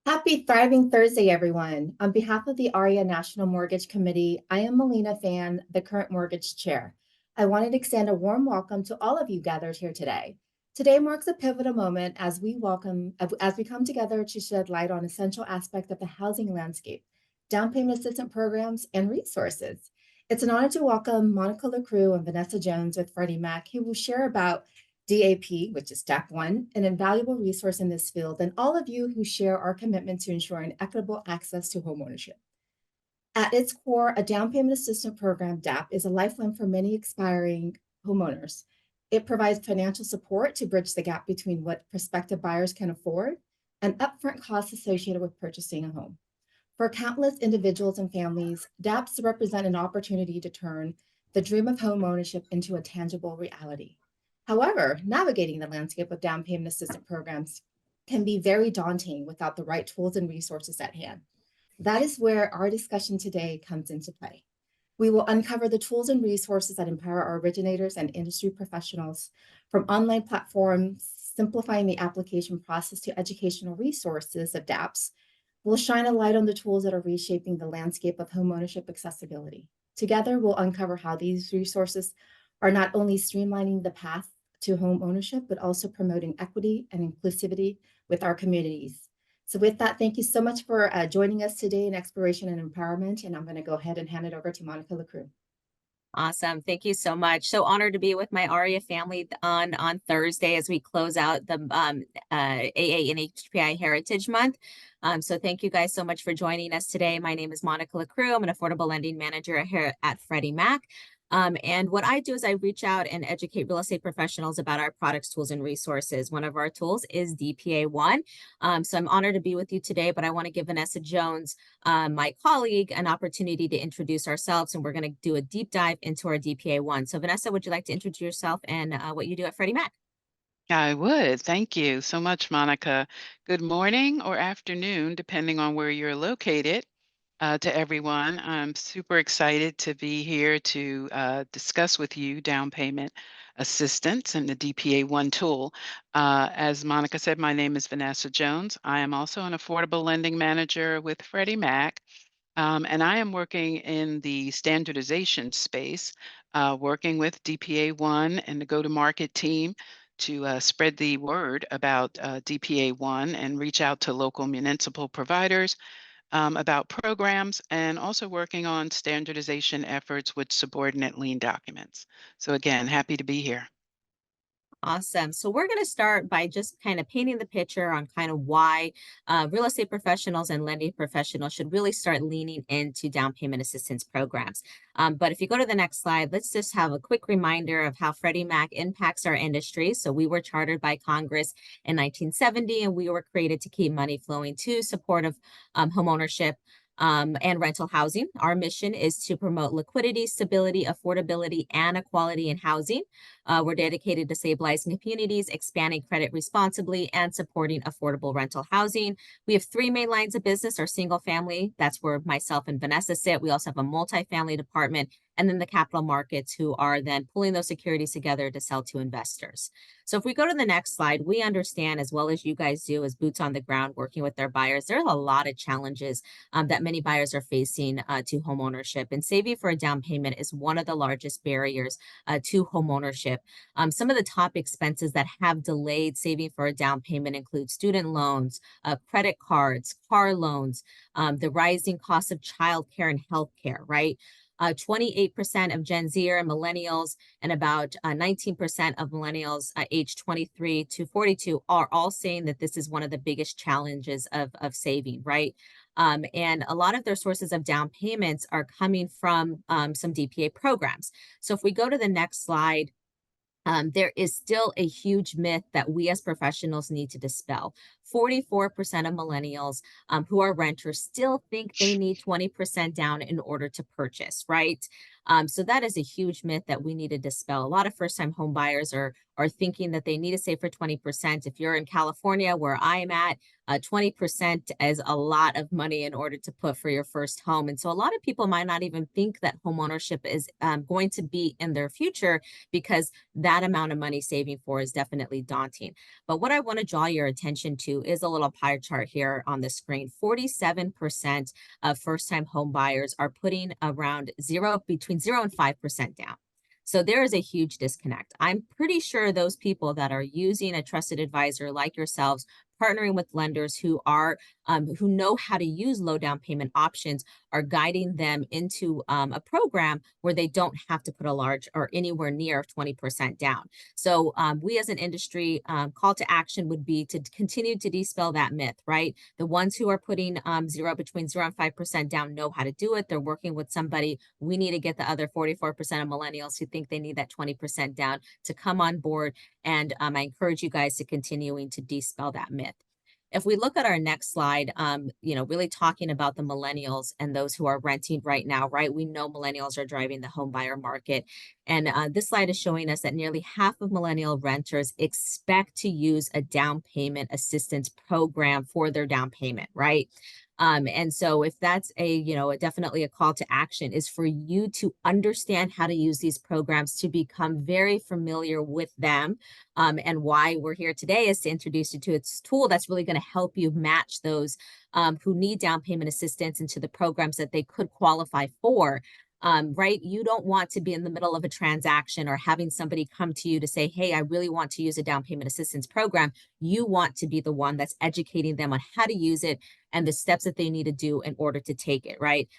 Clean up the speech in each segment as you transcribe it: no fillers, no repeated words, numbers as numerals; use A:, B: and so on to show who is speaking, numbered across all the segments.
A: Happy Thriving Thursday, everyone. On behalf of the ARIA National Mortgage Committee, I am Melina Fan, the current mortgage chair. I wanted to extend a warm welcome to all of you gathered here today. Today marks a pivotal moment as we come together to shed light on essential aspect of the housing landscape, down payment assistance programs, and resources. It's an honor to welcome Monica LaCrue and Vanessa Jones with Freddie Mac, who will share about DAP, which is step one, an invaluable resource in this field, and all of you who share our commitment to ensuring equitable access to homeownership. At its core, a down payment assistance program, DAP, is a lifeline for many aspiring homeowners. It provides financial support to bridge the gap between what prospective buyers can afford and upfront costs associated with purchasing a home. For countless individuals and families, DAPs represent an opportunity to turn the dream of homeownership into a tangible reality. However, navigating the landscape of down payment assistance programs can be very daunting without the right tools and resources at hand. That is where our discussion today comes into play. We will uncover the tools and resources that empower our originators and industry professionals, from online platforms simplifying the application process to educational resources of DAPs. We'll shine a light on the tools that are reshaping the landscape of homeownership accessibility. Together, we'll uncover how these resources are not only streamlining the path to home ownership, but also promoting equity and inclusivity with our communities. So with that, thank you so much for joining us today in Exploration and Empowerment. And I'm going to go ahead and hand it over to Monica LaCrue.
B: Awesome. Thank you so much. So honored to be with my ARIA family on Thursday as we close out the AA and HPI Heritage Month. So thank you guys so much for joining us today. My name is Monica LaCrue. I'm an affordable lending manager here at Freddie Mac. And what I do is I reach out and educate real estate professionals about our products, tools, and resources. One of our tools is DPA 1. So I'm honored to be with you today, but I want to give Vanessa Jones, my colleague, an opportunity to introduce ourselves, and we're going to do a deep dive into our DPA 1. So Vanessa, would you like to introduce yourself and what you do at Freddie Mac?
C: I would. Thank you so much, Monica. Good morning or afternoon, depending on where you're located, to everyone. I'm super excited to be here to discuss with you down payment assistance and the DPA One tool. As Monica said, my name is Vanessa Jones. I am also an affordable lending manager with Freddie Mac. And I am working in the standardization space, working with DPA One and the go-to-market team to spread the word about DPA One and reach out to local municipal providers about programs, and also working on standardization efforts with subordinate lien documents. So again, happy to be here.
B: Awesome. So we're going to start by just kind of painting the picture on kind of why real estate professionals and lending professionals should really start leaning into down payment assistance programs. But if you go to the next slide, let's just have a quick reminder of how Freddie Mac impacts our industry. So we were chartered by Congress in 1970, and we were created to keep money flowing to support of homeownership and rental housing. Our mission is to promote liquidity, stability, affordability, and equality in housing. We're dedicated to stabilizing communities, expanding credit responsibly, and supporting affordable rental housing. We have three main lines of business: our single family, that's where myself and Vanessa sit. We also have a multifamily department, and then the capital markets, who are then pulling those securities together to sell to investors. So if we go to the next slide, we understand, as well as you guys do as boots on the ground working with their buyers, there's a lot of challenges that many buyers are facing to homeownership. And saving for a down payment is one of the largest barriers to homeownership. Some of the top expenses that have delayed saving for a down payment include student loans, credit cards, car loans, the rising cost of childcare and healthcare, right? 28% of Gen Z and millennials, and about 19% of millennials aged 23 to 42 are all saying that this is one of the biggest challenges of saving, right? And a lot of their sources of down payments are coming from some DPA programs. So if we go to the next slide, there is still a huge myth that we as professionals need to dispel. 44% of millennials who are renters still think they need 20% down in order to purchase, right? So that is a huge myth that we need to dispel. A lot of first-time home buyers are thinking that they need to save for 20%. If you're in California, where I am at, 20% is a lot of money in order to put for your first home. And so a lot of people might not even think that home ownership is going to be in their future because that amount of money saving for is definitely daunting. But what I want to draw your attention to is a little pie chart here on the screen. 47% of first-time home buyers are putting around between 0 and 5% down. So there is a huge disconnect. I'm pretty sure those people that are using a trusted advisor like yourselves, partnering with lenders who know how to use low down payment options, are guiding them into a program where they don't have to put a large or anywhere near 20% down. So we as an industry, call to action would be to continue to dispel that myth, right? The ones who are putting between 0 and 5% down know how to do it. They're working with somebody. We need to get the other 44% of millennials who think they need that 20% down to come on board. And I encourage you guys to continuing to dispel that myth. If we look at our next slide, really talking about the millennials and those who are renting right now, right? We know millennials are driving the home buyer market. And this slide is showing us that nearly half of millennial renters expect to use a down payment assistance program for their down payment, right? And so if that's definitely a call to action is for you to understand how to use these programs, to become very familiar with them. And why we're here today is to introduce you to its tool that's really going to help you match those who need down payment assistance into the programs that they could qualify for. Right? You don't want to be in the middle of a transaction or having somebody come to you to say, hey, I really want to use a down payment assistance program. You want to be the one that's educating them on how to use it and the steps that they need to do in order to take it, right?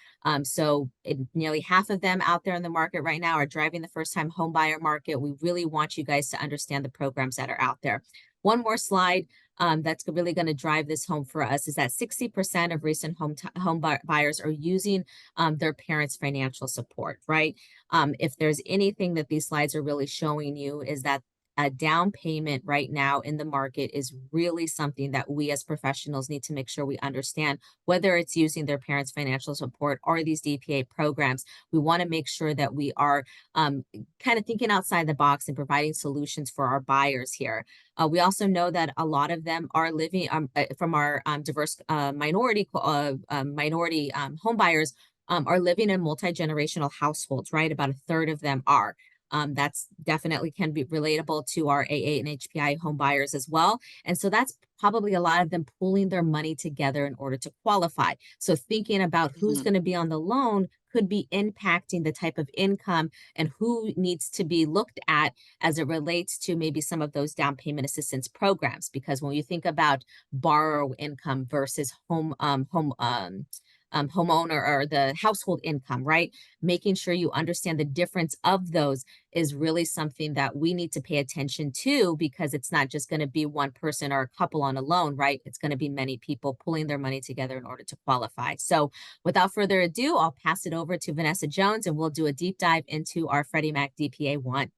B: Nearly half of them out there in the market right now are driving the first-time home buyer market. We really want you guys to understand the programs that are out there. One more slide that's really going to drive this home for us is that 60% of recent home buyers are using their parents' financial support, right? If there's anything that these slides are really showing you is that a down payment right now in the market is really something that we as professionals need to make sure we understand, whether it's using their parents' financial support or these DPA programs. We want to make sure that we are kind of thinking outside the box and providing solutions for our buyers here. We also know that a lot of them are living from our diverse minority home buyers are living in multi-generational households, right? About a third of them are. That's definitely can be relatable to our AA and HPI home buyers as well. And so that's probably a lot of them pulling their money together in order to qualify. So thinking about who's going to be on the loan could be impacting the type of income and who needs to be looked at as it relates to maybe some of those down payment assistance programs. Because when you think about borrower income versus homeowner or the household income, right? Making sure you understand the difference of those is really something that we need to pay attention to, because it's not just going to be one person or a couple on a loan, right? It's going to be many people pulling their money together in order to qualify. So without further ado, I'll pass it over to Vanessa Jones and we'll do a deep dive into our Freddie Mac DPA 1.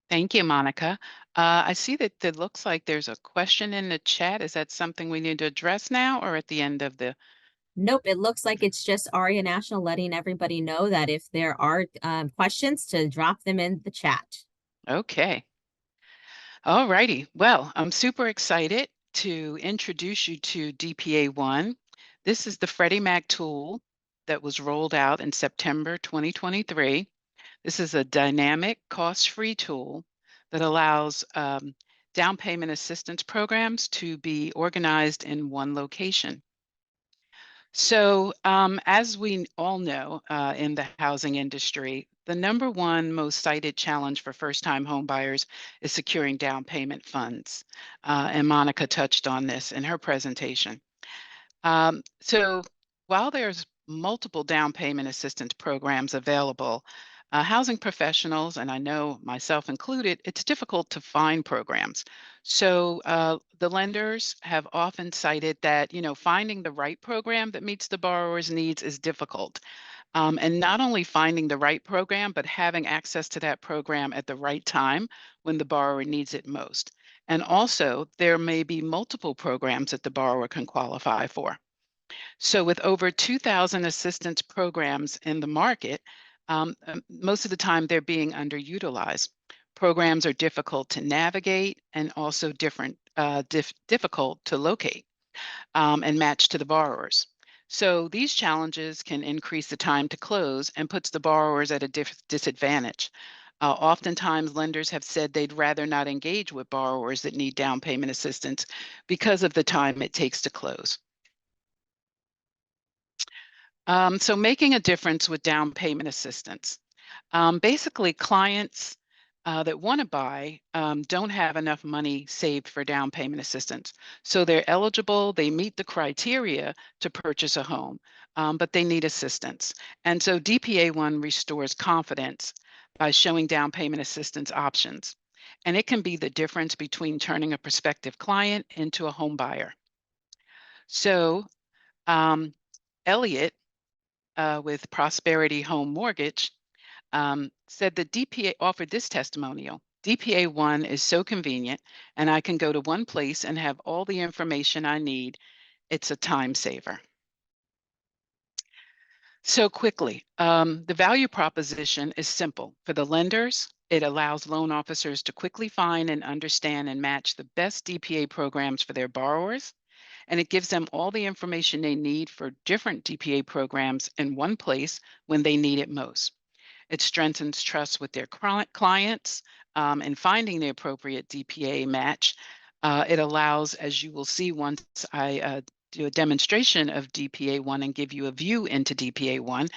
C: Thank you, Monica. I see that it looks like there's a question in the chat. Is that something we need to address now or at the end of the?
B: Nope, it looks like it's just ARIA National letting everybody know that if there are questions, to drop them in the chat.
C: Okay. All righty. Well, I'm super excited to introduce you to DPA 1. This is the Freddie Mac tool that was rolled out in September 2023. This is a dynamic, cost-free tool that allows down payment assistance programs to be organized in one location. So, as we all know, in the housing industry, the number one most cited challenge for first-time home buyers is securing down payment funds. And Monica touched on this in her presentation. So while there's multiple down payment assistance programs available, housing professionals, and I know myself included, it's difficult to find programs. So the lenders have often cited that, finding the right program that meets the borrower's needs is difficult. And not only finding the right program, but having access to that program at the right time when the borrower needs it most. And also, there may be multiple programs that the borrower can qualify for. So with over 2,000 assistance programs in the market, Most of the time they're being underutilized. Programs are difficult to navigate and also difficult to locate and match to the borrowers. So these challenges can increase the time to close and puts the borrowers at a disadvantage. Oftentimes, lenders have said they'd rather not engage with borrowers that need down payment assistance because of the time it takes to close. So making a difference with down payment assistance. Basically, clients that want to buy don't have enough money saved for down payment assistance. So they're eligible, they meet the criteria to purchase a home, but they need assistance. And so DPA 1 restores confidence by showing down payment assistance options. And it can be the difference between turning a prospective client into a home buyer. So um, Elliot with Prosperity Home Mortgage said that DPA offered this testimonial. DPA 1 is so convenient, and I can go to one place and have all the information I need. It's a time saver. So quickly, the value proposition is simple. For the lenders, it allows loan officers to quickly find and understand and match the best DPA programs for their borrowers, and it gives them all the information they need for different DPA programs in one place when they need it most. It strengthens trust with their clients in finding the appropriate DPA match. It allows, as you will see once I do a demonstration of DPA 1 and give you a view into DPA 1,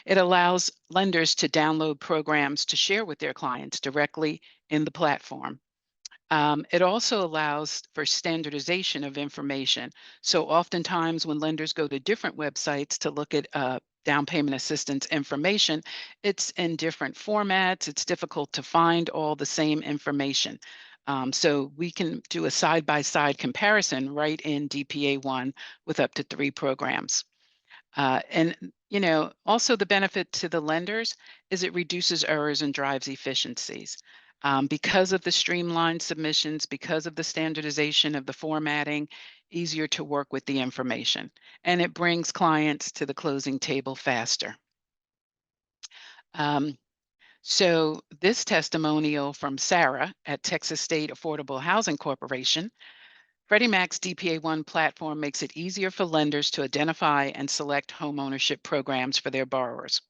C: it allows lenders to download programs to share with their clients directly in the platform. It also allows for standardization of information. So oftentimes when lenders go to different websites to look at down payment assistance information, it's in different formats. It's difficult to find all the same information. So we can do a side-by-side comparison right in DPA 1 with up to 3 programs. And also the benefit to the lenders is it reduces errors and drives efficiencies. Because of the streamlined submissions, because of the standardization of the formatting, easier to work with the information. And it brings clients to the closing table faster. Um, so this testimonial from Sarah at Texas State Affordable Housing Corporation. Freddie Mac's DPA 1 platform makes it easier for lenders to identify and select homeownership programs for their borrowers.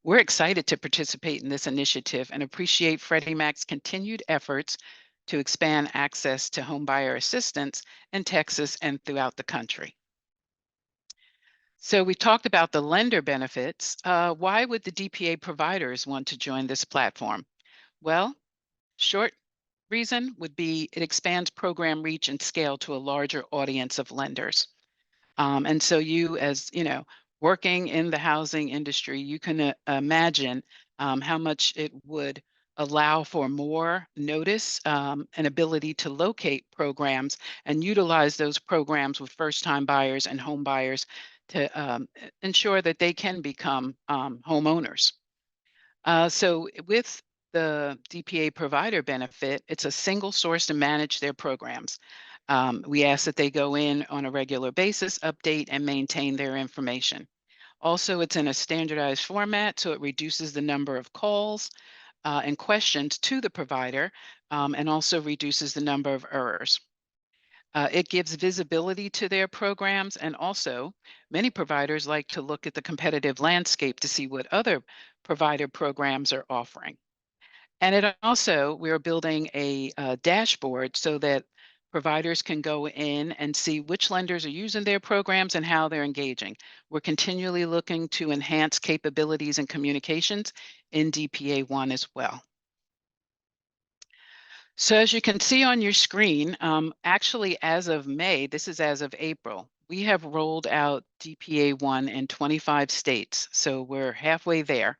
C: We're excited to participate in this initiative and appreciate Freddie Mac's continued efforts to expand access to homebuyer assistance in Texas and throughout the country. So we talked about the lender benefits. Why would the DPA providers want to join this platform? Well, short reason would be it expands program reach and scale to a larger audience of lenders. And so you, as working in the housing industry, you can imagine how much it would allow for more notice and ability to locate programs and utilize those programs with first-time buyers and home buyers to ensure that they can become homeowners. So with the DPA provider benefit, it's a single source to manage their programs. We ask that they go in on a regular basis, update and maintain their information. Also, it's in a standardized format, so it reduces the number of calls and questions to the provider and also reduces the number of errors. It gives visibility to their programs, and also many providers like to look at the competitive landscape to see what other provider programs are offering. And it also, we're building a dashboard so that providers can go in and see which lenders are using their programs and how they're engaging. We're continually looking to enhance capabilities and communications in DPA 1 as well. So as you can see on your screen, actually as of May, this is as of April, we have rolled out DPA 1 in 25 states. So we're halfway there.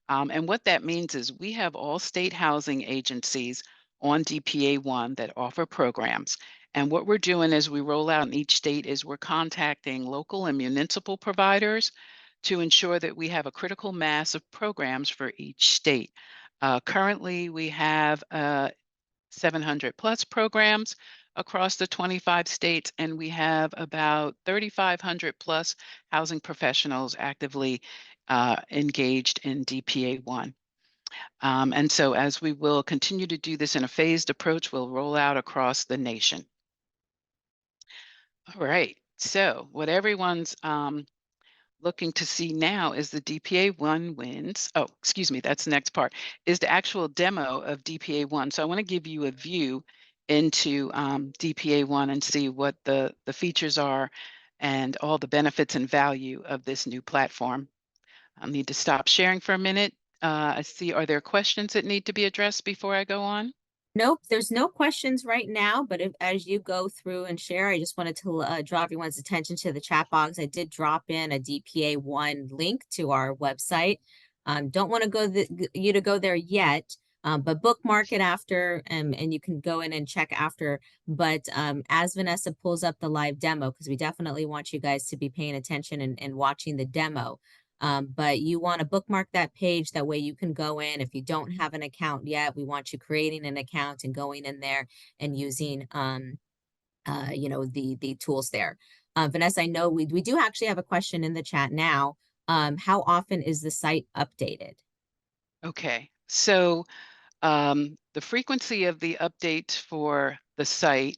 C: And what that means is we have all state housing agencies on DPA 1 that offer programs. And what we're doing as we roll out in each state is we're contacting local and municipal providers to ensure that we have a critical mass of programs for each state. Currently, we have 700 plus programs across the 25 states, and we have about 3,500 plus housing professionals actively engaged in DPA 1. And so as we will continue to do this in a phased approach, we'll roll out across the nation. All right, so what everyone's looking to see now is the DPA 1 wins. Oh, excuse me, that's the next part, is the actual demo of DPA 1. So I want to give you a view into DPA 1 and see what the features are and all the benefits and value of this new platform. I'll need to stop sharing for a minute. I see, are there questions that need to be addressed before I go on?
B: Nope, there's no questions right now, but as you go through and share, I just wanted to draw everyone's attention to the chat box. I did drop in a DPA1 link to our website. Don't want to you to go there yet, but bookmark it after, and you can go in and check after. But as Vanessa pulls up the live demo, because we definitely want you guys to be paying attention and watching the demo. But you want to bookmark that page. That way you can go in. If you don't have an account yet, we want you creating an account and going in there and using, the tools there. Vanessa, I know we do actually have a question in the chat now. How often is the site updated?
C: Okay, so the frequency of the updates for the site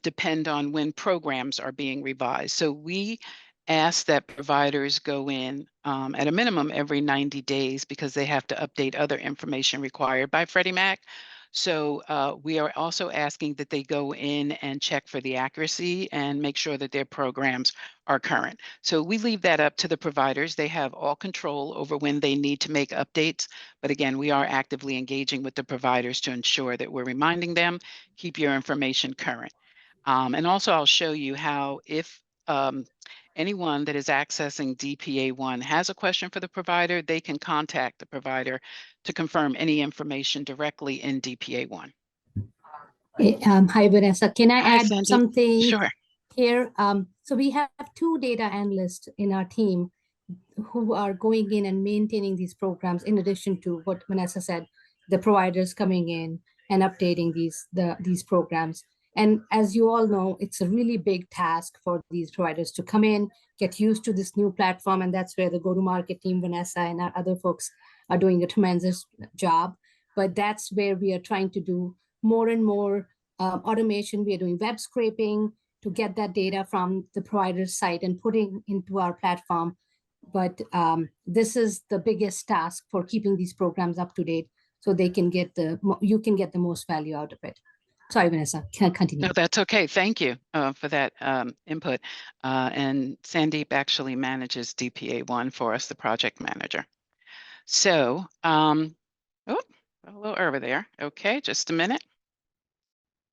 C: depend on when programs are being revised. So we ask that providers go in at a minimum every 90 days because they have to update other information required by Freddie Mac. So we are also asking that they go in and check for the accuracy and make sure that their programs are current. So we leave that up to the providers. They have all control over when they need to make updates. But again, we are actively engaging with the providers to ensure that we're reminding them, keep your information current. And also I'll show you how if anyone that is accessing DPA1 has a question for the provider, they can contact the provider to confirm any information directly in DPA1.
D: Hi, Vanessa. Can I
C: Hi,
D: add
C: Sandeep.
D: something
C: Sure.
D: here? So we have 2 data analysts in our team who are going in and maintaining these programs, in addition to what Vanessa said, the providers coming in and updating these programs. And as you all know, it's a really big task for these providers to come in, get used to this new platform, and that's where the go-to-market team, Vanessa, and our other folks are doing a tremendous job. But that's where we are trying to do more and more automation. We are doing web scraping to get that data from the provider's site and putting into our platform. But this is the biggest task for keeping these programs up to date, so they can get you can get the most value out of it. Sorry, Vanessa, can I continue?
C: No, that's okay. Thank you for that input. And Sandeep actually manages DPA1 for us, the project manager. So, oh, a little over there. Okay, just a minute.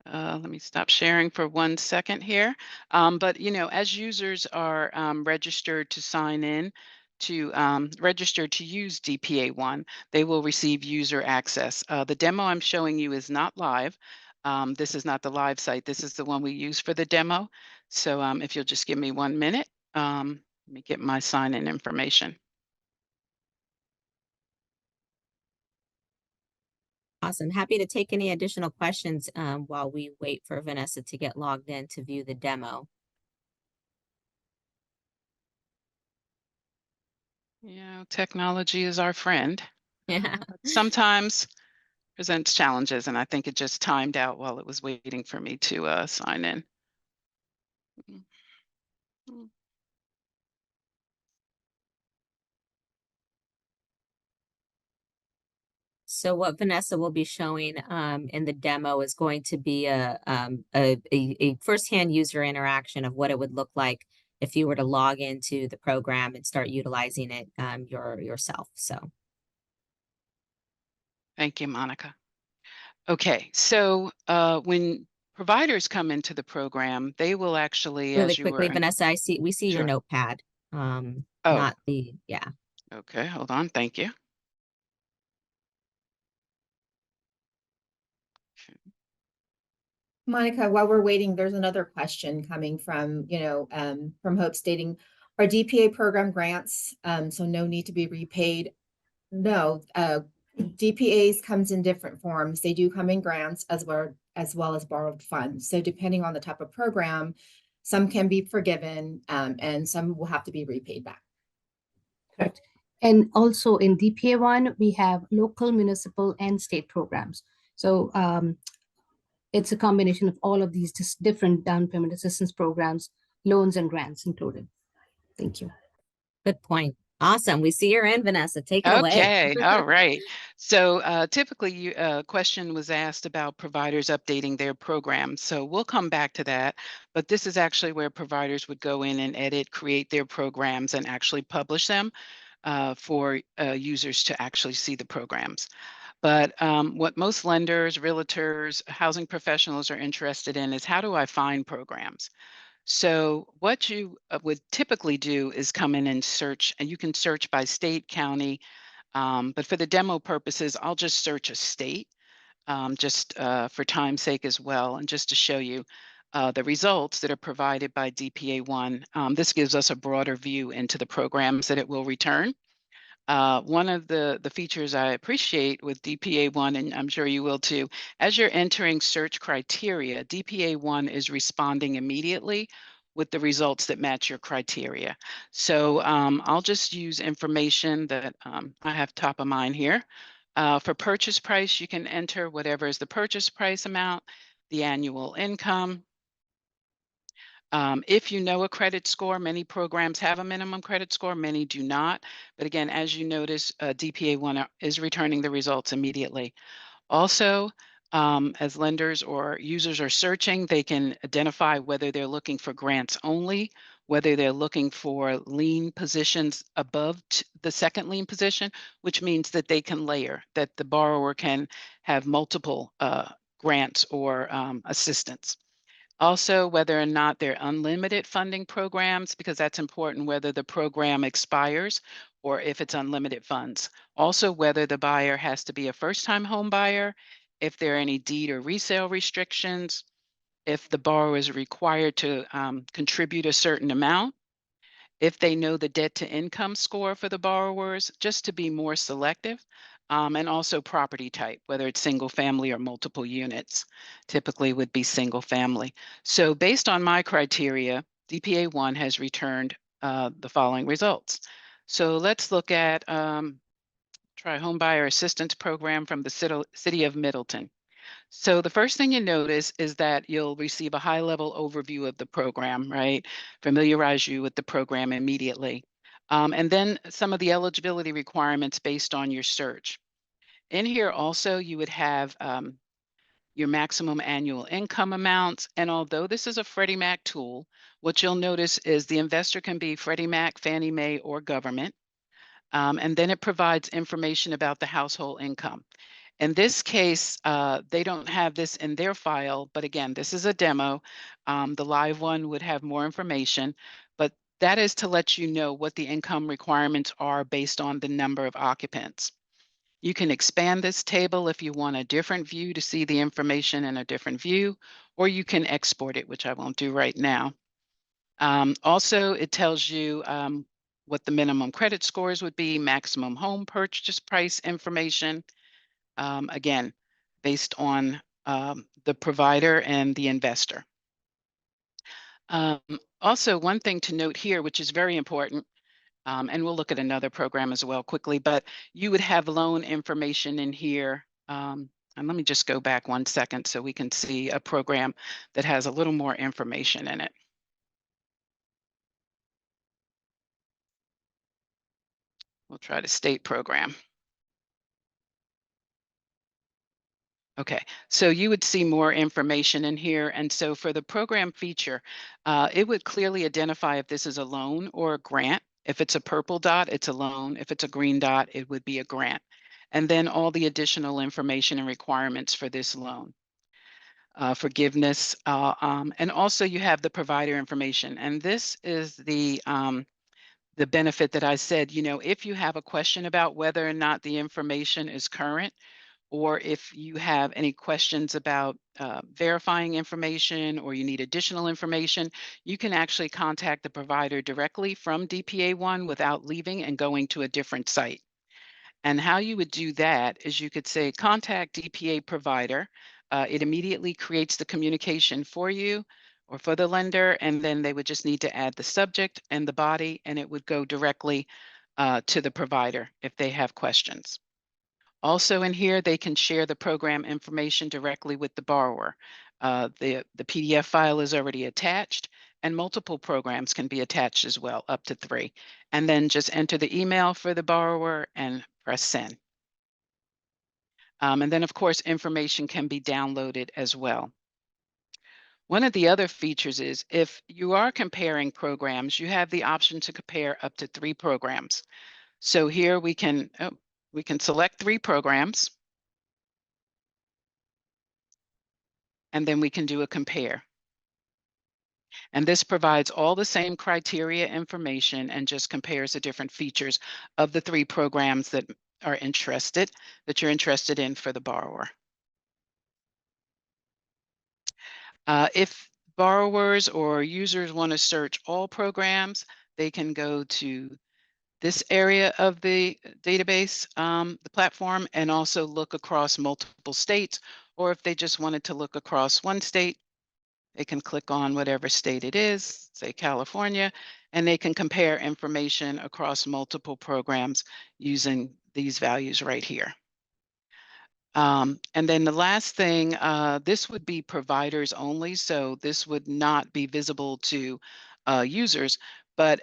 C: Let me stop sharing for 1 second here. But as users are registered to sign in, to register to use DPA1, they will receive user access. The demo I'm showing you is not live. This is not the live site. This is the one we use for the demo. So if you'll just give me 1 minute, let me get my sign-in information.
B: Awesome. Happy to take any additional questions while we wait for Vanessa to get logged in to view the demo.
C: Technology is our friend.
B: Yeah.
C: Sometimes presents challenges, and I think it just timed out while it was waiting for me to sign in.
B: So what Vanessa will be showing in the demo is going to be a firsthand user interaction of what it would look like if you were to log into the program and start utilizing it yourself. So
C: Thank you, Monica. Okay, so when providers come into the program, they will actually,
B: really
C: as you
B: quickly,
C: were,
B: Vanessa, we see your
C: sure.
B: notepad.
C: Oh,
B: Not the, yeah.
C: okay, hold on. Thank you.
A: Monica, while we're waiting, there's another question coming from, from Hope stating, are DPA program grants, so no need to be repaid? No, DPAs comes in different forms. They do come in grants as well as borrowed funds. So depending on the type of program, some can be forgiven, and some will have to be repaid back.
D: Correct. And also in DPA 1, we have local, municipal, and state programs. So it's a combination of all of these just different down payment assistance programs, loans and grants included. Thank you.
B: Good point. Awesome. We see you're in, Vanessa. Take it away.
C: Okay, all right. So typically, question was asked about providers updating their programs. So we'll come back to that. But this is actually where providers would go in and edit, create their programs, and actually publish them for users to actually see the programs. But what most lenders, realtors, housing professionals are interested in is how do I find programs? So what you would typically do is come in and search, and you can search by state, county, but for the demo purposes, I'll just search a state, just for time's sake as well, and just to show you the results that are provided by DPA1. This gives us a broader view into the programs that it will return. One of the features I appreciate with DPA1, and I'm sure you will too, as you're entering search criteria, DPA1 is responding immediately with the results that match your criteria. So I'll just use information that I have top of mind here. For purchase price, you can enter whatever is the purchase price amount, the annual income. If you know a credit score, many programs have a minimum credit score, many do not. But again, as you notice, DPA1 is returning the results immediately. Also, as lenders or users are searching, they can identify whether they're looking for grants only, whether they're looking for lien positions above the second lien position, which means that they can layer, that the borrower can have multiple grants or assistance. Also, whether or not they're unlimited funding programs, because that's important, whether the program expires or if it's unlimited funds. Also, whether the buyer has to be a first-time home buyer, if there are any deed or resale restrictions, if the borrower is required to contribute a certain amount, if they know the debt to income score for the borrowers, just to be more selective, and also property type, whether it's single family or multiple units, typically would be single family. So based on my criteria, DPA1 has returned the following results. So let's look at try home buyer assistance program from the city of Middleton. So the first thing you notice is that you'll receive a high-level overview of the program, right? Familiarize you with the program immediately. And then some of the eligibility requirements based on your search. In here also, you would have your maximum annual income amounts. And although this is a Freddie Mac tool, what you'll notice is the investor can be Freddie Mac, Fannie Mae, or government. And then it provides information about the household income. In this case, they don't have this in their file, but again, this is a demo. The live one would have more information, but that is to let you know what the income requirements are based on the number of occupants. You can expand this table if you want a different view to see the information in a different view, or you can export it, which I won't do right now. Also, it tells you what the minimum credit scores would be, maximum home purchase price information, again, based on the provider and the investor. Also, one thing to note here, which is very important, and we'll look at another program as well quickly, but you would have loan information in here. And let me just go back 1 second so we can see a program that has a little more information in it. We'll try the state program. Okay, so you would see more information in here. And so for the program feature, it would clearly identify if this is a loan or a grant. If it's a purple dot, it's a loan. If it's a green dot, it would be a grant. And then all the additional information and requirements for this loan. Forgiveness, and also you have the provider information. And this is the benefit that I said, you know, if you have a question about whether or not the information is current, or if you have any questions about verifying information or you need additional information, you can actually contact the provider directly from DPA1 without leaving and going to a different site. And how you would do that is you could say, contact DPA provider. It immediately creates the communication for you or for the lender, and then they would just need to add the subject and the body, and it would go directly to the provider if they have questions. Also in here, they can share the program information directly with the borrower. The PDF file is already attached, and multiple programs can be attached as well, up to 3. And then just enter the email for the borrower and press send. And then, of course, information can be downloaded as well. One of the other features is if you are comparing programs, you have the option to compare up to 3 programs. So here we can select 3 programs, and then we can do a compare. And this provides all the same criteria information and just compares the different features of the 3 programs that you're interested in for the borrower. If borrowers or users want to search all programs, they can go to this area of the database, the platform, and also look across multiple states. Or if they just wanted to look across one state, they can click on whatever state it is, say California, and they can compare information across multiple programs using these values right here. And then the last thing, this would be providers only, so this would not be visible to users. But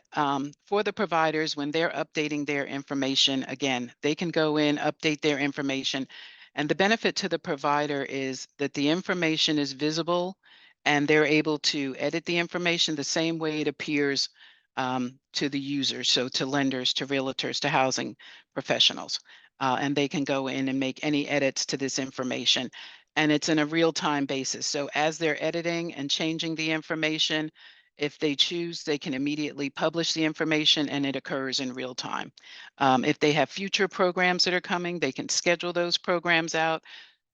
C: for the providers, when they're updating their information, again, they can go in, update their information. And the benefit to the provider is that the information is visible and they're able to edit the information the same way it appears to the users, so to lenders, to realtors, to housing professionals. And they can go in and make any edits to this information. And it's in a real-time basis. So as they're editing and changing the information, if they choose, they can immediately publish the information and it occurs in real time. If they have future programs that are coming, they can schedule those programs out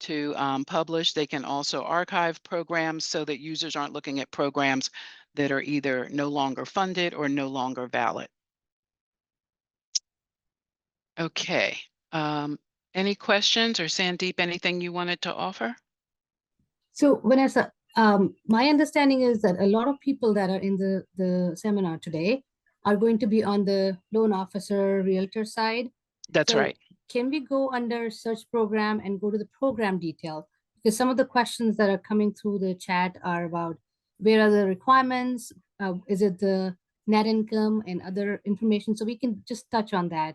C: to publish. They can also archive programs so that users aren't looking at programs that are either no longer funded or no longer valid. Okay. Any questions, or Sandeep, anything you wanted to offer?
D: So Vanessa, my understanding is that a lot of people that are in the seminar today are going to be on the loan officer realtor side.
C: That's
D: So
C: right.
D: can we go under search program and go to the program detail? Because some of the questions that are coming through the chat are about where are the requirements? Is it the net income and other information? So we can just touch on that.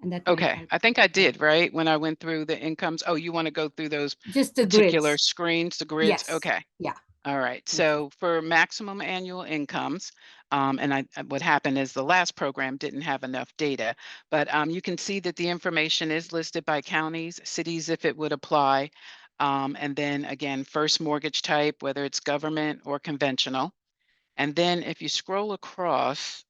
D: And that might
C: Okay,
D: help.
C: I think I did, right? When I went through the incomes. Oh, you want to go through those
D: Just the
C: particular
D: grids.
C: screens, the grids?
D: Yes.
C: Okay.
D: Yeah.
C: All right.
D: Thank you.
C: So for maximum annual incomes, and what happened is the last program didn't have enough data, but you can see that the information is listed by counties, cities, if it would apply. And then again, first mortgage type, whether it's government or conventional. And then if you scroll across,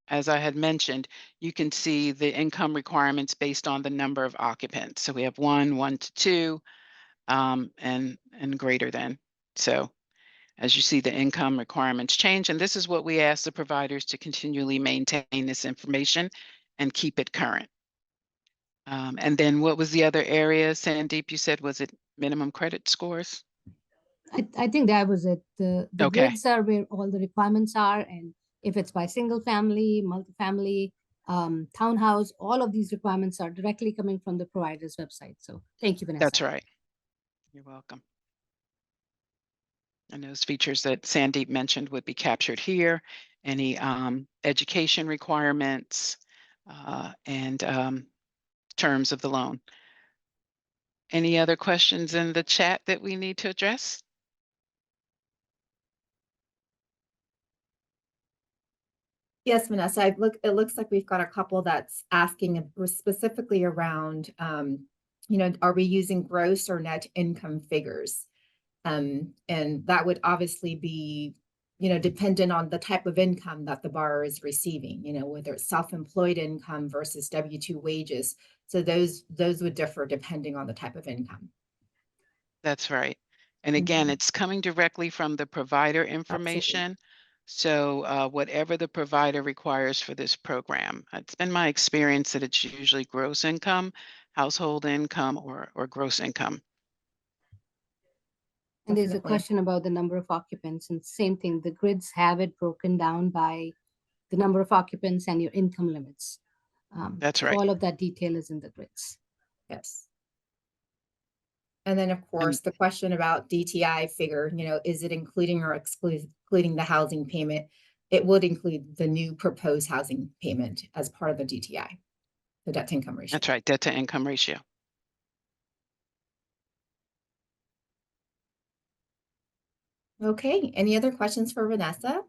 C: as I had mentioned, you can see the income requirements based on the number of occupants. So we have 1 to 2, and greater than. So as you see, the income requirements change, and this is what we ask the providers to continually maintain this information and keep it current. And then what was the other area, Sandeep, you said, was it minimum credit scores?
D: I think that was it. The
C: Okay.
D: grids are where all the requirements are, and if it's by single family, multifamily, townhouse, all of these requirements are directly coming from the provider's website. So thank you, Vanessa.
C: That's right. You're welcome. And those features that Sandeep mentioned would be captured here. Any education requirements and terms of the loan. Any other questions in the chat that we need to address?
A: Yes, Vanessa, it looks like we've got a couple that's asking specifically around, are we using gross or net income figures? And that would obviously be, dependent on the type of income that the borrower is receiving, whether it's self-employed income versus W-2 wages. So those would differ depending on the type of income.
C: That's right. And again, it's coming directly from the provider information. So whatever the provider requires for this program, it's been my experience that it's usually gross income, household income, or gross income.
D: And there's a
A: Definitely.
D: question about the number of occupants, and same thing, the grids have it broken down by the number of occupants and your income limits.
C: That's right.
D: All of that detail is in the grids.
A: Yes. And then, of course, the question about DTI figure, is it including or excluding the housing payment? It would include the new proposed housing payment as part of the DTI, the debt to income ratio.
C: That's right. Debt to income ratio.
A: Okay, any other questions for Vanessa?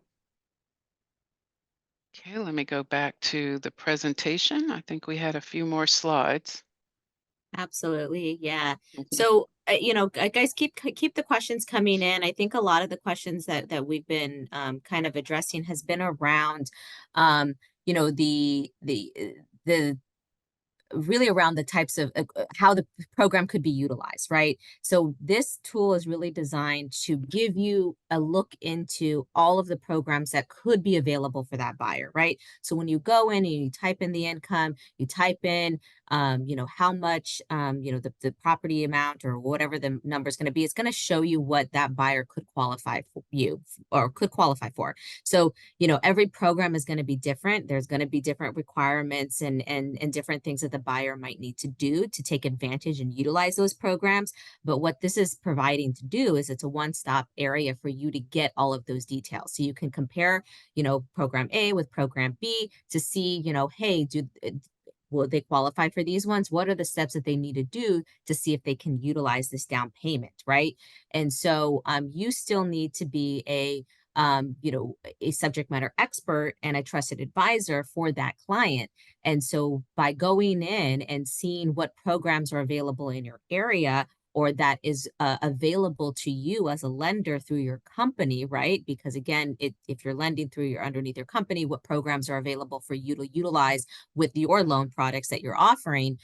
C: Okay, let me go back to the presentation. I think we had a few more slides.
B: Absolutely. Yeah.
C: Mhm.
B: So, guys, keep the questions coming in. I think a lot of the questions that we've been kind of addressing has been around, um, the really around the types of how the program could be utilized, right? So this tool is really designed to give you a look into all of the programs that could be available for that buyer, right? So when you go in and you type in the income, you type in, how much, the property amount or whatever the number is going to be, it's going to show you what that buyer could qualify for you or could qualify for. So every program is going to be different. There's going to be different requirements and different things that the buyer might need to do to take advantage and utilize those programs. But what this is providing to do is it's a one-stop area for you to get all of those details. So you can compare, program A with program B to see, hey, will they qualify for these ones? What are the steps that they need to do to see if they can utilize this down payment, right? And so you still need to be a subject matter expert and a trusted advisor for that client. And so by going in and seeing what programs are available in your area or that is available to you as a lender through your company, right? Because again, if you're lending through underneath your company, what programs are available for you to utilize with your loan products that you're offering,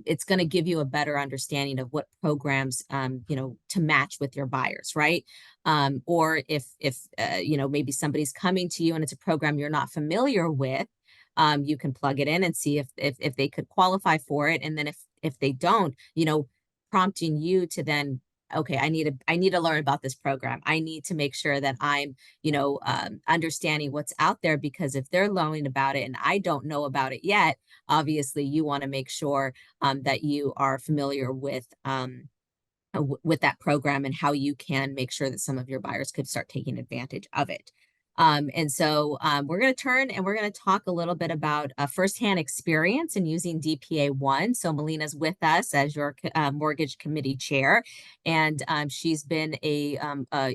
B: it's going to give you a better understanding of what programs, to match with your buyers, right? Or if maybe somebody's coming to you and it's a program you're not familiar with, you can plug it in and see if they could qualify for it. And then if they don't, prompting you to then, okay, I need to learn about this program. I need to make sure that I'm, understanding what's out there, because if they're learning about it and I don't know about it yet, obviously you want to make sure that you are familiar with that program and how you can make sure that some of your buyers could start taking advantage of it. And so we're going to turn and we're going to talk a little bit about firsthand experience in using DPA 1. So Melina's with us as your mortgage committee chair, and she's been a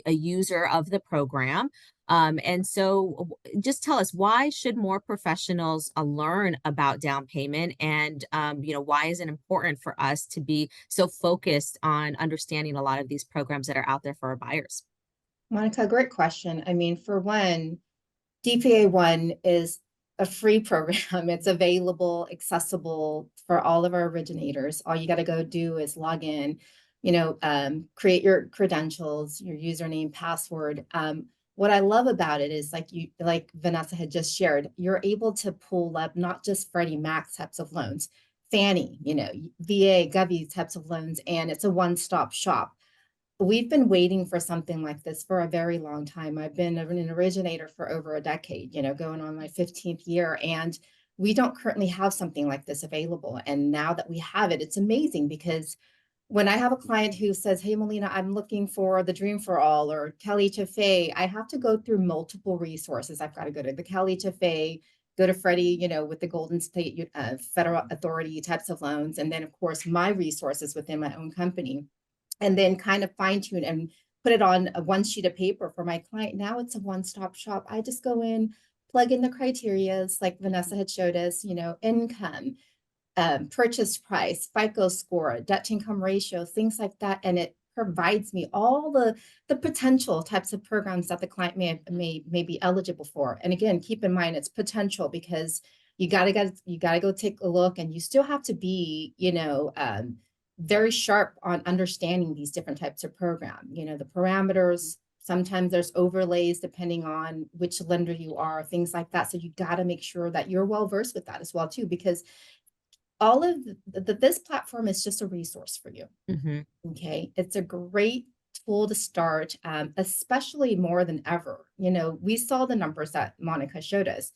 B: user of the program. And so just tell us, why should more professionals learn about down payment, and why is it important for us to be so focused on understanding a lot of these programs that are out there for our buyers?
A: Monica, great question. I mean, for one, DPA 1 is a free program. It's available, accessible for all of our originators. All you got to go do is log in, create your credentials, your username, password. What I love about it is like Vanessa had just shared, you're able to pull up not just Freddie Mac types of loans, Fannie, VA, Govy types of loans, and it's a one-stop shop. We've been waiting for something like this for a very long time. I've been an originator for over a decade, going on my 15th year, and we don't currently have something like this available. And now that we have it, it's amazing, because when I have a client who says, hey, Melina, I'm looking for the Dream for All or Kelly Chafe, I have to go through multiple resources. I've got to go to the Kelly Chafe, go to Freddie, with the Golden State Federal Authority types of loans. And then, of course, my resources within my own company, and then kind of fine tune and put it on one sheet of paper for my client. Now it's a one-stop shop. I just go in, plug in the criterias like Vanessa had showed us, income, purchase price, FICO score, debt to income ratio, things like that. And it provides me all the potential types of programs that the client may be eligible for. And again, keep in mind it's potential, because you gotta go take a look, and you still have to be, very sharp on understanding these different types of program, the parameters. Sometimes there's overlays depending on which lender you are, things like that. So you got to make sure that you're well versed with that as well too, because all of this platform is just a resource for you.
B: Mm-hmm.
A: Okay, it's a great tool to start, especially more than ever. We saw the numbers that Monica showed us.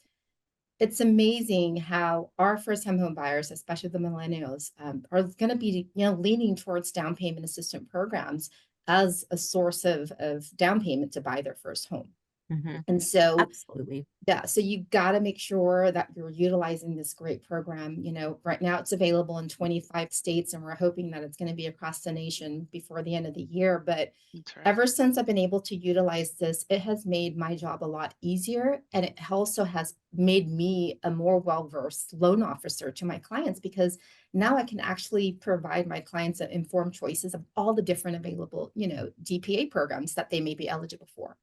A: it's amazing how our first-time home buyers, especially the millennials, are going to be, leaning towards down payment assistance programs as a source of down payment to buy their first home.
B: Mhm.
A: And so,
B: Absolutely.
A: yeah, so you got to make sure that you're utilizing this great program. Right now it's available in 25 states, and we're hoping that it's going to be across the nation before the end of the year. But
C: That's right.
A: ever since I've been able to utilize this, it has made my job a lot easier. And it also has made me a more well-versed loan officer to my clients, because now I can actually provide my clients informed choices of all the different available, DPA programs that they may be eligible for.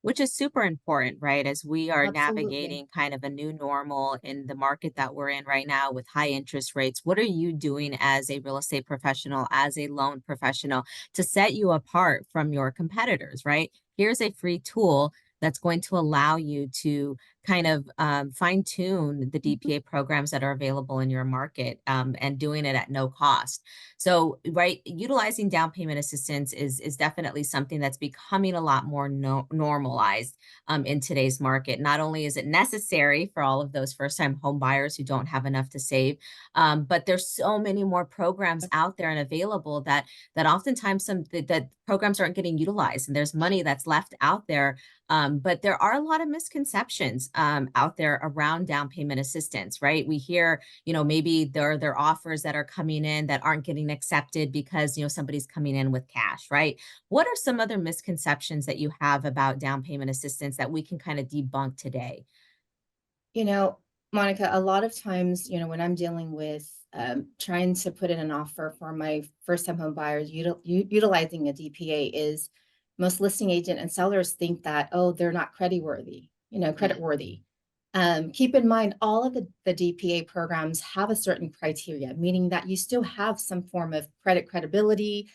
B: Which is super important, right? As we are
A: Absolutely.
B: navigating kind of a new normal in the market that we're in right now with high interest rates, what are you doing as a real estate professional, as a loan professional to set you apart from your competitors, right? Here's a free tool that's going to allow you to kind of fine tune the
A: Mhm.
B: DPA programs that are available in your market, and doing it at no cost. So, right, utilizing down payment assistance is definitely something that's becoming a lot more normalized in today's market. Not only is it necessary for all of those first-time home buyers who don't have enough to save, but there's so many more programs out there and available that oftentimes that programs aren't getting utilized, and there's money that's left out there. But there are a lot of misconceptions out there around down payment assistance, right? We hear, maybe there are offers that are coming in that aren't getting accepted because, somebody's coming in with cash, right? What are some other misconceptions that you have about down payment assistance that we can kind of debunk today?
A: You know, Monica, a lot of times, when I'm dealing with trying to put in an offer for my first-time home buyers, utilizing a DPA, is most listing agent and sellers think that, oh, they're not credit
C: Mm,
A: worthy. Keep in mind, all of the DPA programs have a certain criteria, meaning that you still have some form of credit credibility.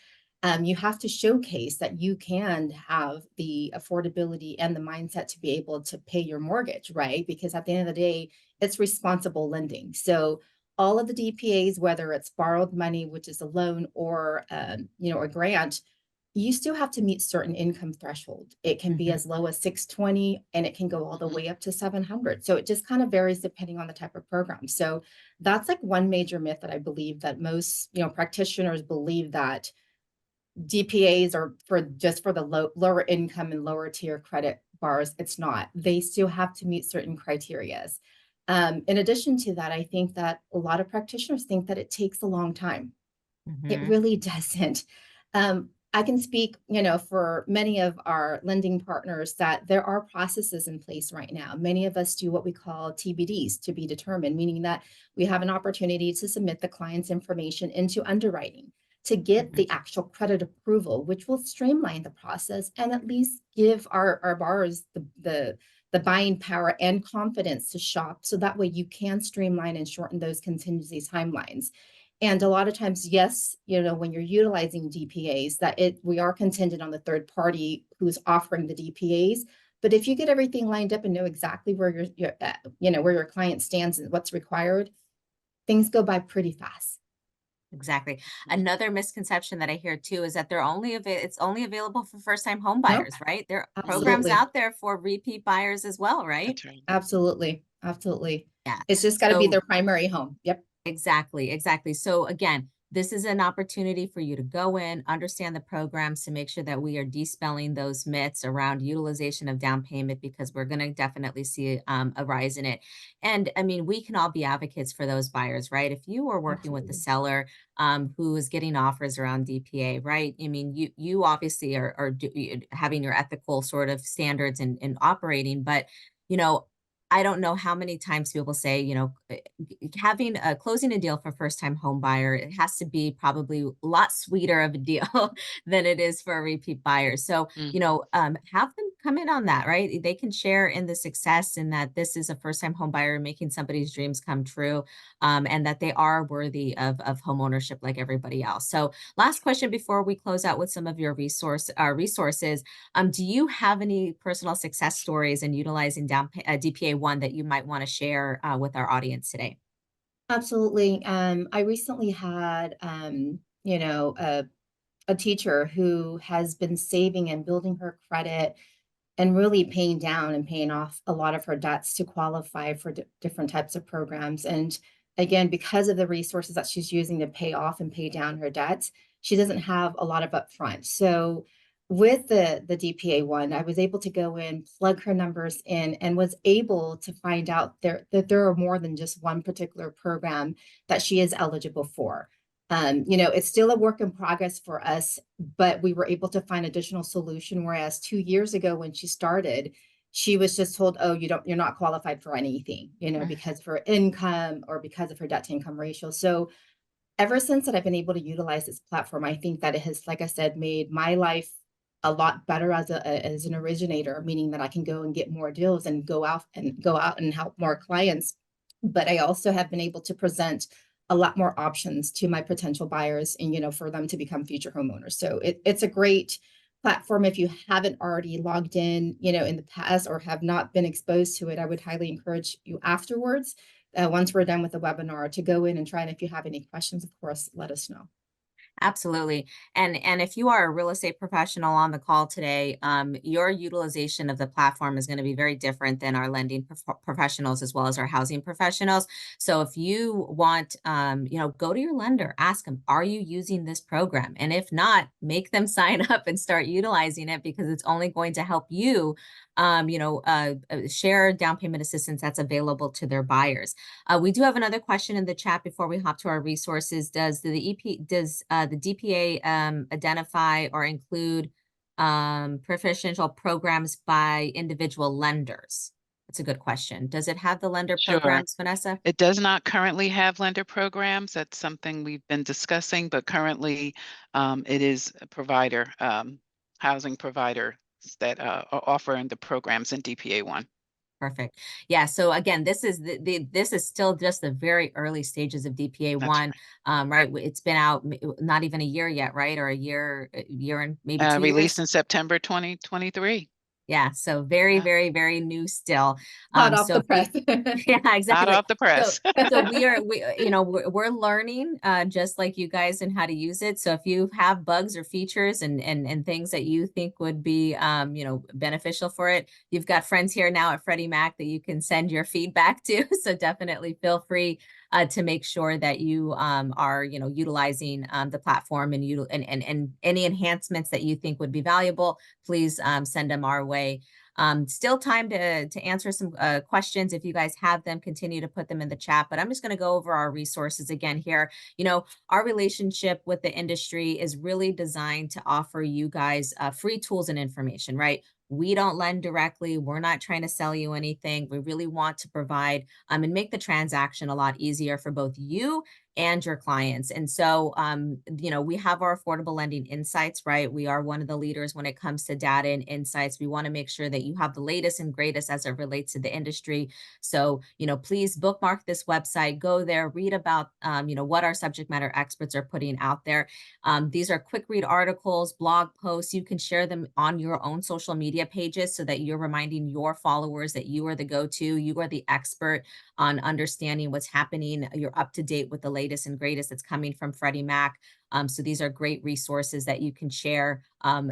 A: You have to showcase that you can have the affordability and the mindset to be able to pay your mortgage, right? Because at the end of the day, it's responsible lending. So all of the DPAs, whether it's borrowed money, which is a loan, or a grant, you still have to meet certain income threshold. It can be
B: Mhm.
A: as low as 620, and it can go all the
C: mhm.
A: way up to 700. So it just kind of varies depending on the type of program. So that's like one major myth that I believe that most, practitioners believe, that DPAs are for the lower income and lower tier credit bars. It's not. They still have to meet certain criterias. In addition to that, I think that a lot of practitioners think that it takes a long time. It
B: Mhm.
A: really doesn't. I can speak, for many of our lending partners, that there are processes in place right now. Many of us do what we call TBDs, to be determined, meaning that we have an opportunity to submit the client's information into underwriting to get
B: Mhm.
A: the actual credit approval, which will streamline the process and at least give our borrowers the buying power and confidence to shop. So that way you can streamline and shorten those contingency timelines. And a lot of times, yes, when you're utilizing DPAs, we are contingent on the third party who's offering the DPAs. But if you get everything lined up and know exactly where where your client stands and what's required, things go by pretty fast.
B: Exactly. Another misconception that I hear too is that it's only available for first-time home
A: Nope,
B: buyers, right? There are programs
A: absolutely,
B: out there for repeat buyers as well, right?
C: That's right.
A: absolutely, absolutely.
B: Yeah.
A: It's just got to be
B: So
A: their primary home. Yep.
B: exactly, exactly. So again, this is an opportunity for you to go in, understand the programs to make sure that we are dispelling those myths around utilization of down payment, because we're going to definitely see a rise in it. And I mean, we can all be advocates for those buyers, right? If you are working with the
A: Absolutely.
B: seller who is getting offers around DPA, right? I mean, you obviously having your ethical sort of standards and operating, but you know, I don't know how many times people say, having closing a deal for first time home buyer, it has to be probably a lot sweeter of a deal than it is for a repeat buyer. So,
C: Mhm.
B: have them come in on that, right? They can share in the success, and that this is a first time home buyer making somebody's dreams come true, and that they are worthy of home ownership like everybody else. So, last question before we close out with some of your resources. Do you have any personal success stories in utilizing DPA one that you might want to share with our audience today?
A: Absolutely. I recently had, a teacher who has been saving and building her credit and really paying down and paying off a lot of her debts to qualify for different types of programs. And again, because of the resources that she's using to pay off and pay down her debts, she doesn't have a lot of upfront. So with the DPA one, I was able to go in, plug her numbers in, and was able to find out that there are more than just one particular program that she is eligible for. It's still a work in progress for us, but we were able to find additional solution. Whereas 2 years ago when she started, she was just told, oh, you're not qualified for anything, because of her income or because of her debt to income ratio. So ever since that I've been able to utilize this platform, I think that it has, like I said, made my life a lot better as an originator, meaning that I can go and get more deals and go out and help more clients. But I also have been able to present a lot more options to my potential buyers and, for them to become future homeowners. So it's a great platform. If you haven't already logged in the past or have not been exposed to it, I would highly encourage you afterwards, once we're done with the webinar, to go in and try. And if you have any questions, of course, let us know.
B: Absolutely. And if you are a real estate professional on the call today, your utilization of the platform is going to be very different than our lending professionals as well as our housing professionals. So if you want, go to your lender, ask them, are you using this program? And if not, make them sign up and start utilizing it, because it's only going to help you share down payment assistance that's available to their buyers. We do have another question in the chat before we hop to our resources. Does the DPA identify or include preferential programs by individual lenders? That's a good question. Does it have the lender
C: Sure.
B: programs, Vanessa?
C: It does not currently have lender programs. That's something we've been discussing, but currently it is a provider, housing provider that are offering the programs in DPA 1.
B: Perfect. Yeah. So again, this is this is still just the very early stages of DPA 1. Right. It's been out not even a year yet, right? Or a year and maybe 2
C: Released
B: years.
C: in September 2023.
B: Yeah. So very, very, very new still.
A: Hot off the press.
B: Yeah, exactly.
C: Hot off the press.
B: So we're learning just like you guys and how to use it. So if you have bugs or features and things that you think would be beneficial for it, you've got friends here now at Freddie Mac that you can send your feedback to. So definitely feel free to make sure that you are utilizing the platform and any enhancements that you think would be valuable, please send them our way. Still time to answer some questions. If you guys have them, continue to put them in the chat, but I'm just going to go over our resources again here. Our relationship with the industry is really designed to offer you guys free tools and information, right? We don't lend directly. We're not trying to sell you anything. We really want to provide and make the transaction a lot easier for both you and your clients. And so, we have our affordable lending insights, right? We are one of the leaders when it comes to data and insights. We want to make sure that you have the latest and greatest as it relates to the industry. So, please bookmark this website, go there, read about, what our subject matter experts are putting out there. These are quick read articles, blog posts. You can share them on your own social media pages so that you're reminding your followers that you are the go-to, you are the expert on understanding what's happening. You're up to date with the latest and greatest that's coming from Freddie Mac. So these are great resources that you can share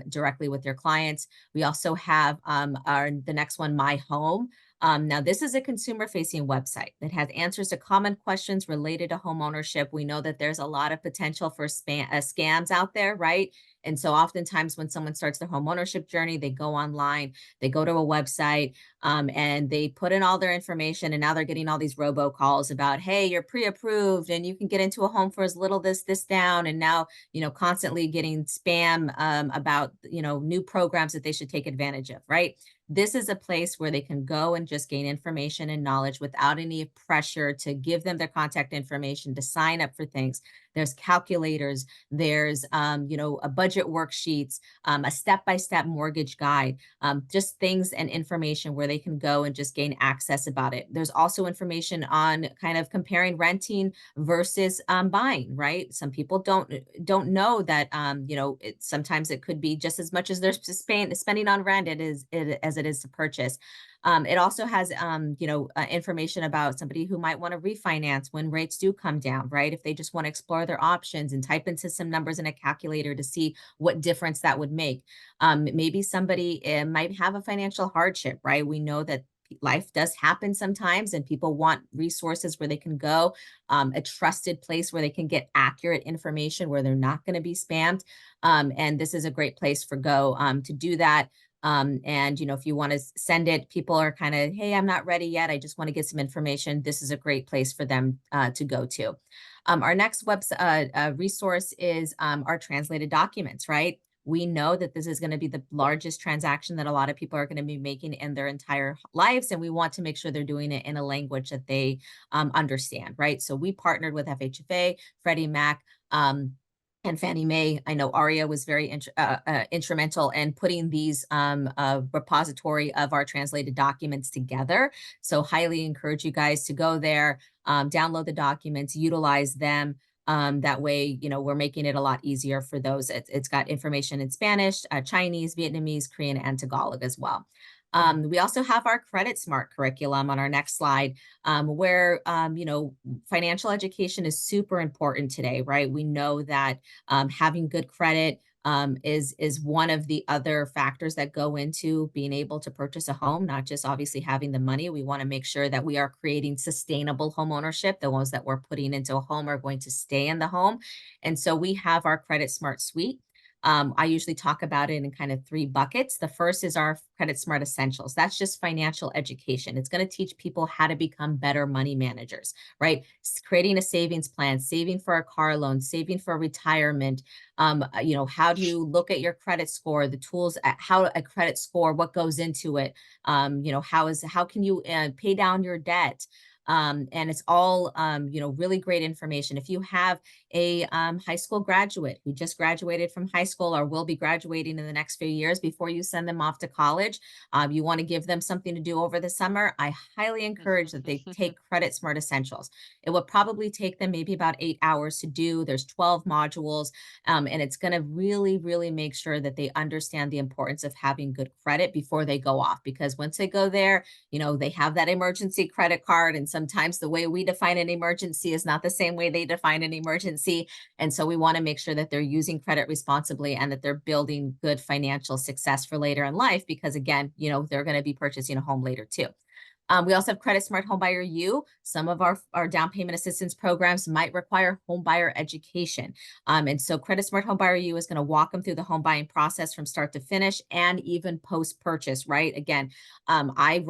B: directly with your clients. We also have the next one, My Home. Now, this is a consumer-facing website that has answers to common questions related to home ownership. We know that there's a lot of potential for scams out there, right? And so oftentimes when someone starts their home ownership journey, they go online, they go to a website, and they put in all their information, and now they're getting all these robocalls about, hey, you're pre-approved and you can get into a home for as little this down. And now, constantly getting spam about, new programs that they should take advantage of, right? This is a place where they can go and just gain information and knowledge without any pressure to give them their contact information, to sign up for things. There's calculators, there's, a budget worksheets, a step-by-step mortgage guide, just things and information where they can go and just gain access about it. There's also information on kind of comparing renting versus buying, right? Some people don't know that, sometimes it could be just as much as they're spending on rent as it is to purchase. It also has, information about somebody who might want to refinance when rates do come down, right? If they just want to explore explore their options and type into some numbers in a calculator to see what difference that would make. Maybe somebody might have a financial hardship, right? We know that life does happen sometimes and people want resources where they can go, a trusted place where they can get accurate information, where they're not going to be spammed. And this is a great place for go to do that. And, you know, if you want to send it, people are kind of, hey, I'm not ready yet, I just want to get some information. This is a great place for them to go to. Our next resource is our translated documents, right? We know that this is going to be the largest transaction that a lot of people are going to be making in their entire lives. And we want to make sure they're doing it in a language that they understand, right? So we partnered with FHFA, Freddie Mac, and Fannie Mae. I know Aria was very instrumental in putting these repository of our translated documents together. So highly encourage you guys to go there, download the documents, utilize them. That way, you know, we're making it a lot easier for those. It's got information in Spanish, Chinese, Vietnamese, Korean, and Tagalog as well. We also have our Credit Smart curriculum on our next slide, where, you know, financial education is super important today, right? We know that having good credit is one of the other factors that go into being able to purchase a home, not just obviously having the money. We want to make sure that we are creating sustainable home ownership. The ones that we're putting into a home are going to stay in the home. And so we have our Credit Smart suite. I usually talk about it in kind of 3 buckets. The first is our Credit Smart Essentials. That's just financial education. It's going to teach people how to become better money managers, right? Creating a savings plan, saving for a car loan, saving for retirement, you know, how do you look at your credit score, the tools, how a credit score, what goes into it, you know, how can you pay down your debt? And it's all, you know, really great information. If you have a high school graduate who just graduated from high school or will be graduating in the next few years, before you send them off to college, you want to give them something to do over the summer, I highly encourage that they take Credit Smart Essentials. It will probably take them maybe about 8 hours to do. There's 12 modules, and it's going to really, really make sure that they understand the importance of having good credit before they go off. Because once they go there, you know, they have that emergency credit card, and sometimes the way we define an emergency is not the same way they define an emergency. And so we want to make sure that they're using credit responsibly and that they're building good financial success for later in life, because again, you know, they're going to be purchasing a home later too. We also have Credit Smart Homebuyer U. Some of our down payment assistance programs might require homebuyer education. And so Credit Smart Homebuyer U is going to walk them through the home buying process from start to finish and even post-purchase, right? Again, I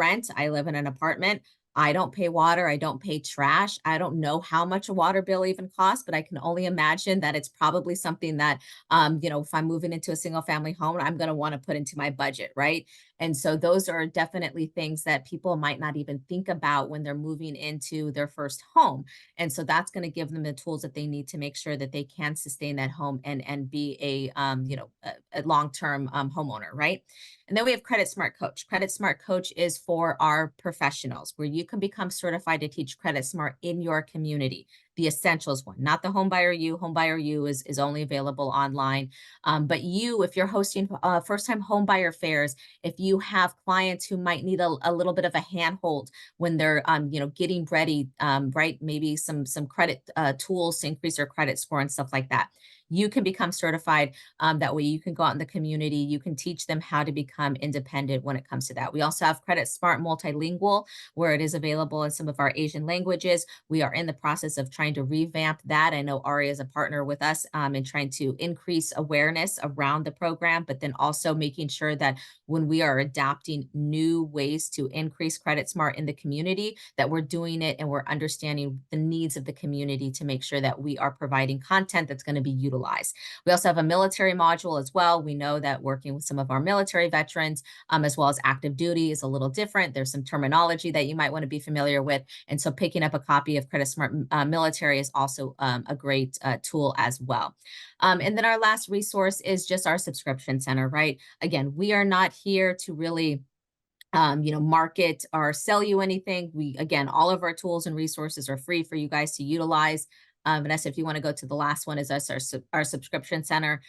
B: live in an apartment. I don't pay water. I don't pay trash. I don't know how much a water bill even costs, but I can only imagine that it's probably something that, you know, if I'm moving into a single family home, I'm going to want to put into my budget, right? And so those are definitely things that people might not even think about when they're moving into their first home. And so that's going to give them the tools that they need to make sure that they can sustain that home and be a, you know, a long-term homeowner, right? And then we have Credit Smart Coach. Credit Smart Coach is for our professionals, where you can become certified to teach Credit Smart in your community. The Essentials one, not the Homebuyer U. Homebuyer U is only available online. But you, if you're hosting first-time homebuyer fairs, if you have clients who might need a little bit of a handhold when they're, you know, getting ready, right? Maybe some credit tools to increase their credit score and stuff like that. You can become certified. That way you can go out in the community. You can teach them how to become independent when it comes to that. We also have Credit Smart Multilingual, where it is available in some of our Asian languages. We are in the process of trying to revamp that. I know Ari is a partner with us in trying to increase awareness around the program, but then also making sure that when we are adopting new ways to increase Credit Smart in the community, that we're doing it and we're understanding the needs of the community to make sure that we are providing content that's going to be utilized. We also have a military module as well. We know that working with some of our military veterans, as well as active duty, is a little different. There's some terminology that you might want to be familiar with. And so picking up a copy of Credit Smart Military is also a great tool as well. And then our last resource is just our subscription center, right? Again, we are not here to really you know, market or sell you anything. Again, all of our tools and resources are free for you guys to utilize. Vanessa, if you want to go to the last one, is our subscription center.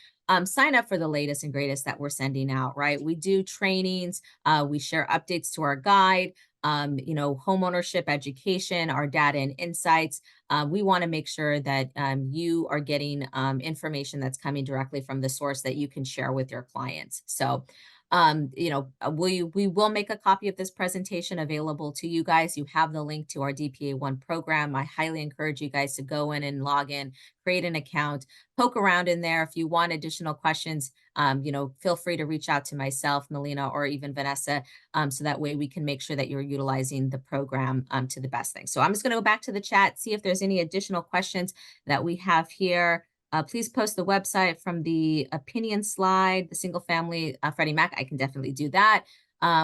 B: Sign up for the latest and greatest that we're sending out, right? We do trainings. We share updates to our guide. home ownership education, our data and insights. We want to make sure that you are getting information that's coming directly from the source that you can share with your clients. So we will make a copy of this presentation available to you guys. You have the link to our DPA1 program. I highly encourage you guys to go in and log in, create an account, poke around in there. If you want additional questions, feel free to reach out to myself, Melina, or even Vanessa, so that way we can make sure that you're utilizing the program to the best thing. So I'm just going to go back to the chat, see if there's any additional questions that we have here. Please post the website from the opinion slide, the single family Freddie Mac. I can definitely do that.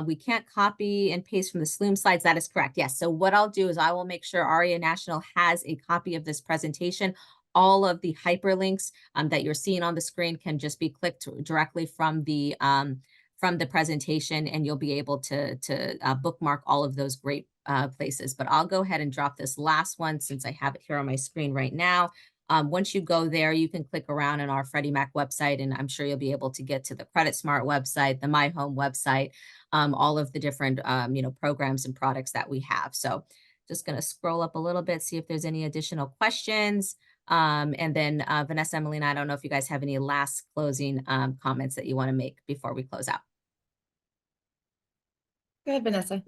B: We can't copy and paste from the Sloom slides. That is correct. Yes. So what I'll do is I will make sure ARIA National has a copy of this presentation. All of the hyperlinks that you're seeing on the screen can just be clicked directly from the presentation, and you'll be able to bookmark all of those great places. But I'll go ahead and drop this last one since I have it here on my screen right now. Once you go there, you can click around on our Freddie Mac website, and I'm sure you'll be able to get to the Credit Smart website, the My Home website, all of the different programs and products that we have. So just going to scroll up a little bit, see if there's any additional questions. And then Vanessa and Melina, I don't know if you guys have any last closing comments that you want to make before we close out.
A: Go ahead, Vanessa.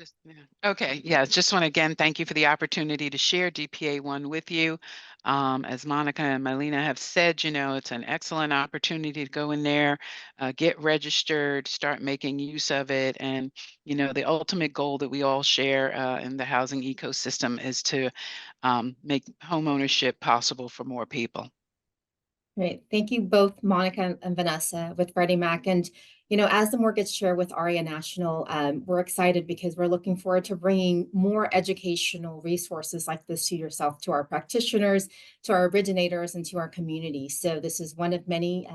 C: Okay, yeah, just want to again thank you for the opportunity to share DPA1 with you. As Monica and Melina have said, it's an excellent opportunity to go in there, get registered, start making use of it. And, the ultimate goal that we all share in the housing ecosystem is to make home ownership possible for more people.
A: Great. Thank you both, Monica and Vanessa with Freddie Mac. And, as the mortgage chair with ARIA National, we're excited because we're looking forward to bringing more educational resources like this to yourself, to our practitioners, to our originators, and to our community. So this is one of many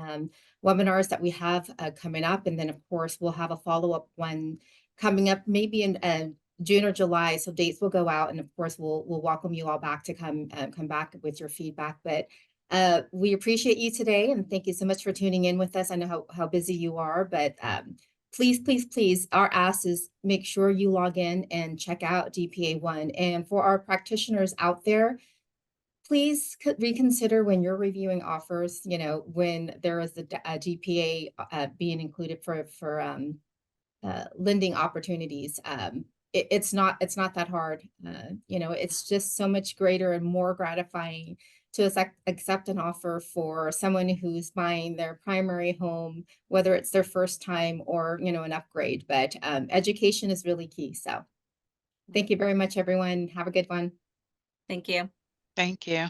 A: webinars that we have coming up. And then, of course, we'll have a follow-up one coming up maybe in June or July. So dates will go out. And of course, we'll welcome you all back to come back with your feedback. But we appreciate you today, and thank you so much for tuning in with us. I know how busy you are, but please, our ask is make sure you log in and check out DPA1. And for our practitioners out there, please reconsider when you're reviewing offers, when there is a DPA being included for lending opportunities. It's not that hard. It's just so much greater and more gratifying to accept an offer for someone who's buying their primary home, whether it's their first time or, an upgrade. But education is really key. So thank you very much, everyone. Have a good one.
B: Thank you.
C: Thank you.